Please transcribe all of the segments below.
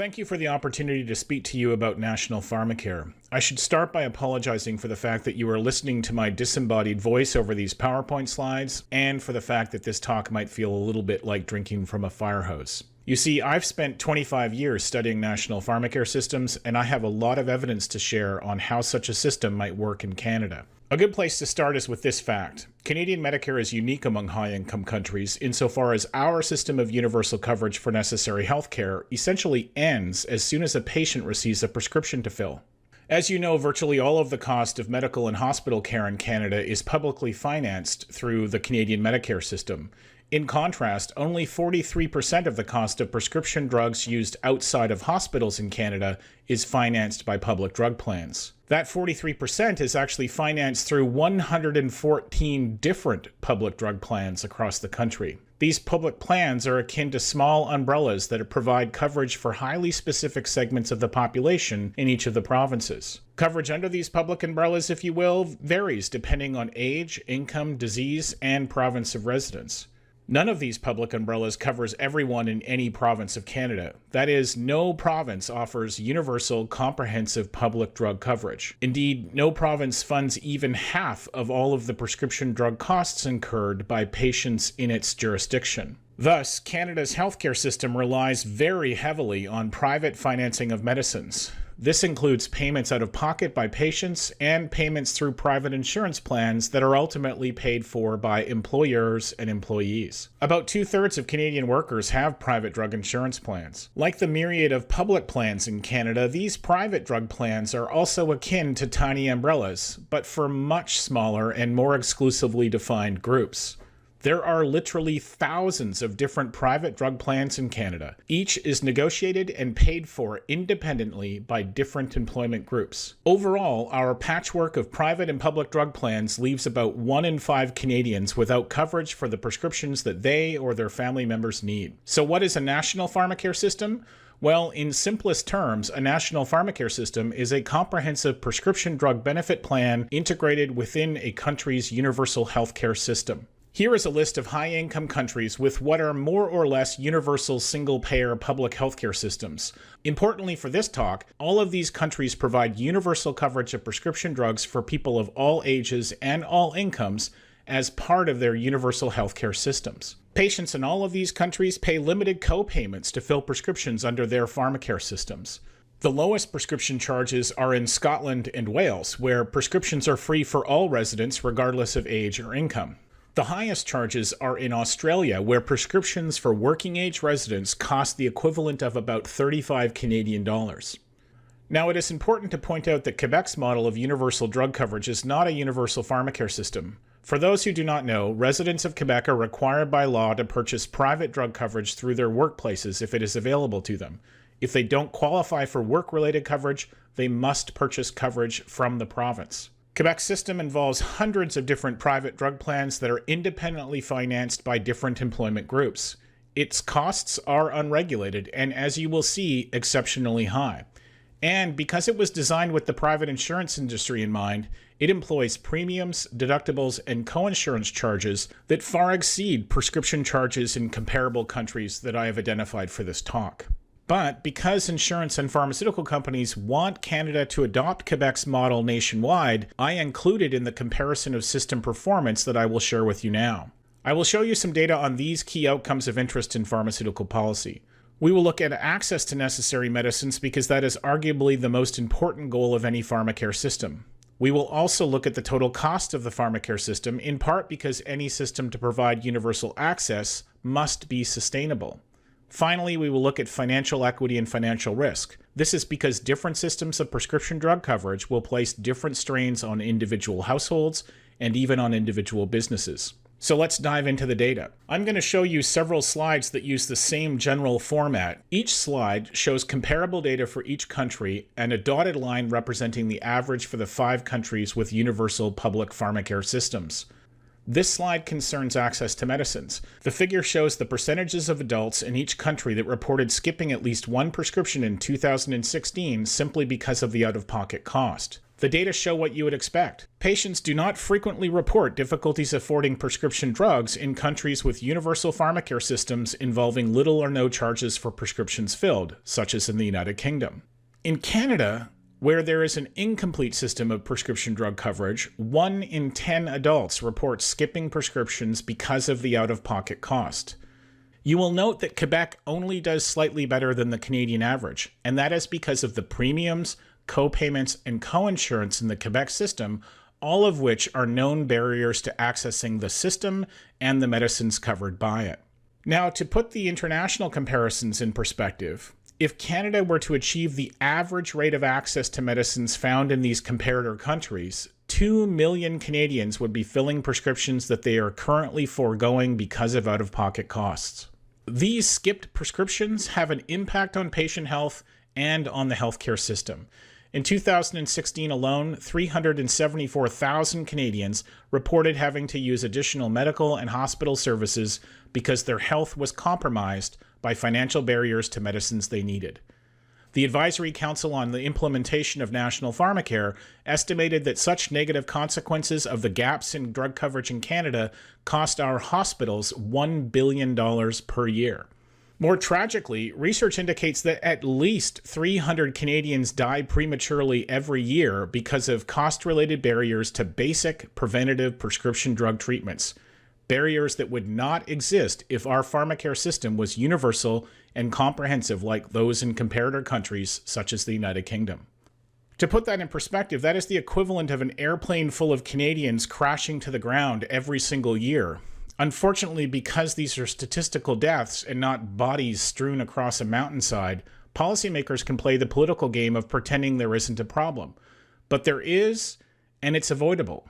Thank you for the opportunity to speak to you about National Pharmacare. I should start by apologizing for the fact that you are listening to my disembodied voice over these PowerPoint slides, and for the fact that this talk might feel a little bit like drinking from a fire hose. You see, I've spent 25 years studying national pharmacare systems, and I have a lot of evidence to share on how such a system might work in Canada. A good place to start is with this fact. Canadian Medicare is unique among high-income countries insofar as our system of universal coverage for necessary health care essentially ends as soon as a patient receives a prescription to fill. As you know, virtually all of the cost of medical and hospital care in Canada is publicly financed through the Canadian Medicare system. In contrast, only 43% of the cost of prescription drugs used outside of hospitals in Canada is financed by public drug plans. That 43% is actually financed through 114 different public drug plans across the country. These public plans are akin to small umbrellas that provide coverage for highly specific segments of the population in each of the provinces. Coverage under these public umbrellas, if you will, varies depending on age, income, disease, and province of residence. None of these public umbrellas covers everyone in any province of Canada. That is, no province offers universal, comprehensive public drug coverage. Indeed, no province funds even half of all of the prescription drug costs incurred by patients in its jurisdiction. Thus, Canada's healthcare system relies very heavily on private financing of medicines. This includes payments out of pocket by patients and payments through private insurance plans that are ultimately paid for by employers and employees. About 2/3 of Canadian workers have private drug insurance plans. Like the myriad of public plans in Canada, these private drug plans are also akin to tiny umbrellas, but for much smaller and more exclusively defined groups. There are literally thousands of different private drug plans in Canada. Each is negotiated and paid for independently by different employment groups. Overall, our patchwork of private and public drug plans leaves about 1 in 5 Canadians without coverage for the prescriptions that they or their family members need. So what is a national pharmacare system? Well, in simplest terms, a national pharmacare system is a comprehensive prescription drug benefit plan integrated within a country's universal healthcare system. Here is a list of high-income countries with what are more or less universal single-payer public healthcare systems. Importantly for this talk, all of these countries provide universal coverage of prescription drugs for people of all ages and all incomes as part of their universal healthcare systems. Patients in all of these countries pay limited co-payments to fill prescriptions under their pharmacare systems. The lowest prescription charges are in Scotland and Wales, where prescriptions are free for all residents regardless of age or income. The highest charges are in Australia, where prescriptions for working-age residents cost the equivalent of about 35 Canadian dollars. Now, it is important to point out that Quebec's model of universal drug coverage is not a universal pharmacare system. For those who do not know, residents of Quebec are required by law to purchase private drug coverage through their workplaces if it is available to them. If they don't qualify for work-related coverage, they must purchase coverage from the province. Quebec's system involves hundreds of different private drug plans that are independently financed by different employment groups. Its costs are unregulated and, as you will see, exceptionally high. And because it was designed with the private insurance industry in mind, it employs premiums, deductibles, and coinsurance charges that far exceed prescription charges in comparable countries that I have identified for this talk. But because insurance and pharmaceutical companies want Canada to adopt Quebec's model nationwide, I included in the comparison of system performance that I will share with you now. I will show you some data on these key outcomes of interest in pharmaceutical policy. We will look at access to necessary medicines because that is arguably the most important goal of any pharmacare system. We will also look at the total cost of the pharmacare system, in part because any system to provide universal access must be sustainable. Finally, we will look at financial equity and financial risk. This is because different systems of prescription drug coverage will place different strains on individual households and even on individual businesses. So let's dive into the data. I'm going to show you several slides that use the same general format. Each slide shows comparable data for each country and a dotted line representing the average for the 5 countries with universal public pharmacare systems. This slide concerns access to medicines. The figure shows the percentages of adults in each country that reported skipping at least one prescription in 2016 simply because of the out-of-pocket cost. The data show what you would expect. Patients do not frequently report difficulties affording prescription drugs in countries with universal pharmacare systems involving little or no charges for prescriptions filled, such as in the United Kingdom. In Canada, where there is an incomplete system of prescription drug coverage, 1 in 10 adults report skipping prescriptions because of the out-of-pocket cost. You will note that Quebec only does slightly better than the Canadian average, and that is because of the premiums, co-payments, and co-insurance in the Quebec system, all of which are known barriers to accessing the system and the medicines covered by it. Now, to put the international comparisons in perspective, if Canada were to achieve the average rate of access to medicines found in these comparator countries, 2 million Canadians would be filling prescriptions that they are currently foregoing because of out-of-pocket costs. These skipped prescriptions have an impact on patient health and on the healthcare system. In 2016 alone, 374,000 Canadians reported having to use additional medical and hospital services because their health was compromised by financial barriers to medicines they needed. The Advisory Council on the Implementation of National Pharmacare estimated that such negative consequences of the gaps in drug coverage in Canada cost our hospitals $1 billion per year. More tragically, research indicates that at least 300 Canadians die prematurely every year because of cost-related barriers to basic preventative prescription drug treatments, barriers that would not exist if our pharmacare system was universal and comprehensive like those in comparator countries such as the United Kingdom. To put that in perspective, that is the equivalent of an airplane full of Canadians crashing to the ground every single year. Unfortunately, because these are statistical deaths and not bodies strewn across a mountainside, policymakers can play the political game of pretending there isn't a problem. But there is, and it's avoidable.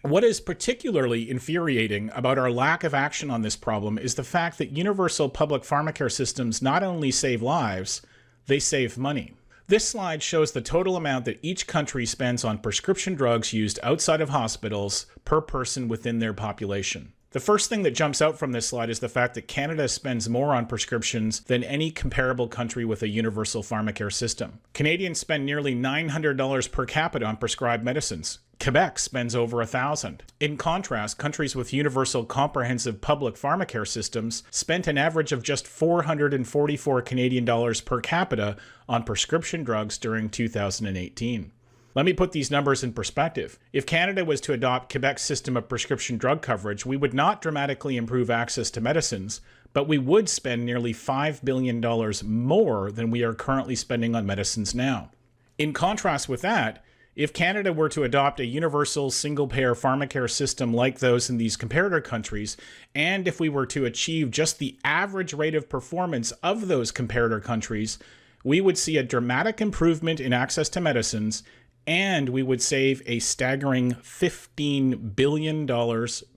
What is particularly infuriating about our lack of action on this problem is the fact that universal public pharmacare systems not only save lives, they save money. This slide shows the total amount that each country spends on prescription drugs used outside of hospitals per person within their population. The first thing that jumps out from this slide is the fact that Canada spends more on prescriptions than any comparable country with a universal pharmacare system. Canadians spend nearly $900 per capita on prescribed medicines. Quebec spends over $1,000. In contrast, countries with universal comprehensive public pharmacare systems spent an average of just 444 Canadian dollars per capita on prescription drugs during 2018. Let me put these numbers in perspective. If Canada was to adopt Quebec's system of prescription drug coverage, we would not dramatically improve access to medicines, but we would spend nearly $5 billion more than we are currently spending on medicines now. In contrast with that, if Canada were to adopt a universal single-payer pharmacare system like those in these comparator countries, and if we were to achieve just the average rate of performance of those comparator countries, we would see a dramatic improvement in access to medicines, and we would save a staggering $15 billion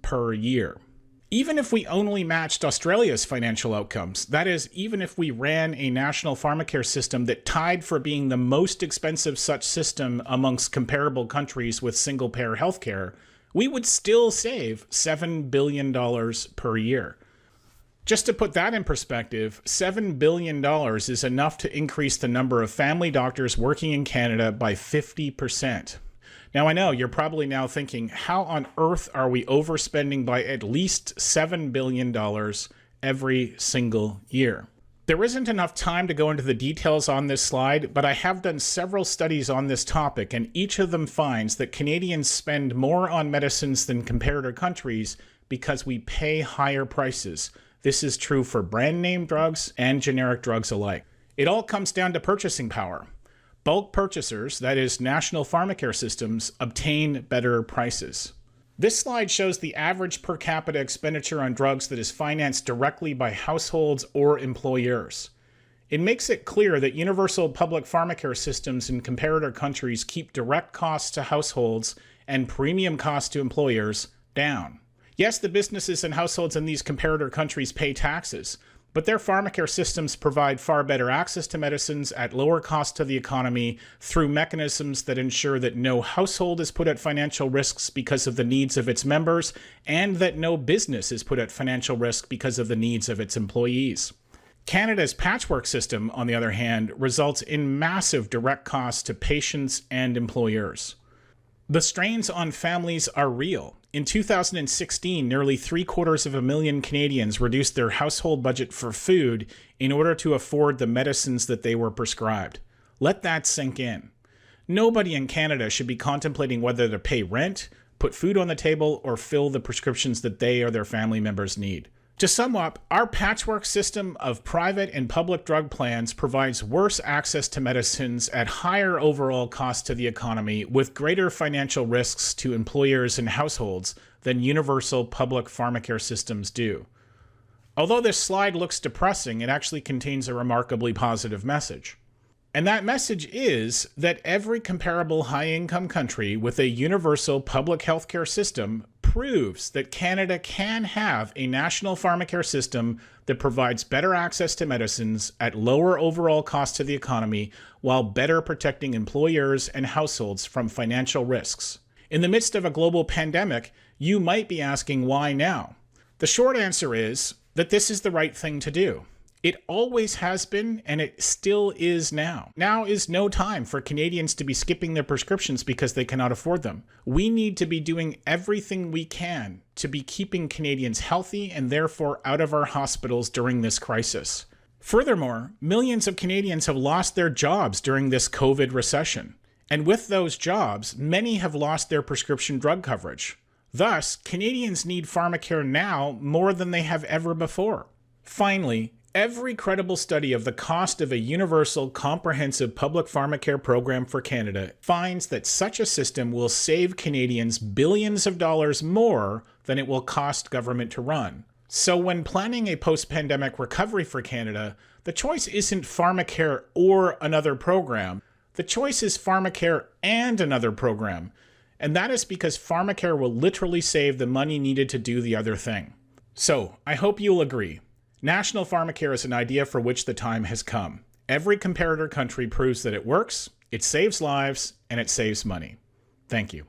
per year. Even if we only matched Australia's financial outcomes, that is, even if we ran a national pharmacare system that tied for being the most expensive such system amongst comparable countries with single-payer healthcare, we would still save $7 billion per year. Just to put that in perspective, $7 billion is enough to increase the number of family doctors working in Canada by 50%. Now, I know you're probably now thinking, how on earth are we overspending by at least $7 billion every single year? There isn't enough time to go into the details on this slide, but I have done several studies on this topic, and each of them finds that Canadians spend more on medicines than comparator countries because we pay higher prices. This is true for brand name drugs and generic drugs alike. It all comes down to purchasing power. Bulk purchasers, that is, national pharmacare systems, obtain better prices. This slide shows the average per capita expenditure on drugs that is financed directly by households or employers. It makes it clear that universal public pharmacare systems in comparator countries keep direct costs to households and premium costs to employers down. Yes, the businesses and households in these comparator countries pay taxes, but their pharmacare systems provide far better access to medicines at lower cost to the economy through mechanisms that ensure that no household is put at financial risks because of the needs of its members, and that no business is put at financial risk because of the needs of its employees. Canada's patchwork system, on the other hand, results in massive direct costs to patients and employers. The strains on families are real. In 2016, nearly 750,000 Canadians reduced their household budget for food in order to afford the medicines that they were prescribed. Let that sink in. Nobody in Canada should be contemplating whether to pay rent, put food on the table, or fill the prescriptions that they or their family members need. To sum up, our patchwork system of private and public drug plans provides worse access to medicines at higher overall cost to the economy with greater financial risks to employers and households than universal public pharmacare systems do. Although this slide looks depressing, it actually contains a remarkably positive message. And that message is that every comparable high-income country with a universal public healthcare system proves that Canada can have a national pharmacare system that provides better access to medicines at lower overall cost to the economy while better protecting employers and households from financial risks. In the midst of a global pandemic, you might be asking why now? The short answer is that this is the right thing to do. It always has been, and it still is now. Now is no time for Canadians to be skipping their prescriptions because they cannot afford them. We need to be doing everything we can to be keeping Canadians healthy and therefore out of our hospitals during this crisis. Furthermore, millions of Canadians have lost their jobs during this COVID recession. And with those jobs, many have lost their prescription drug coverage. Thus, Canadians need Pharmacare now more than they have ever before. Finally, every credible study of the cost of a universal, comprehensive public pharmacare program for Canada finds that such a system will save Canadians billions of dollars more than it will cost government to run. So when planning a post-pandemic recovery for Canada, the choice isn't Pharmacare or another program. The choice is Pharmacare and another program. And that is because Pharmacare will literally save the money needed to do the other thing. So I hope you'll agree. National Pharmacare is an idea for which the time has come. Every comparator country proves that it works, it saves lives, and it saves money. Thank you.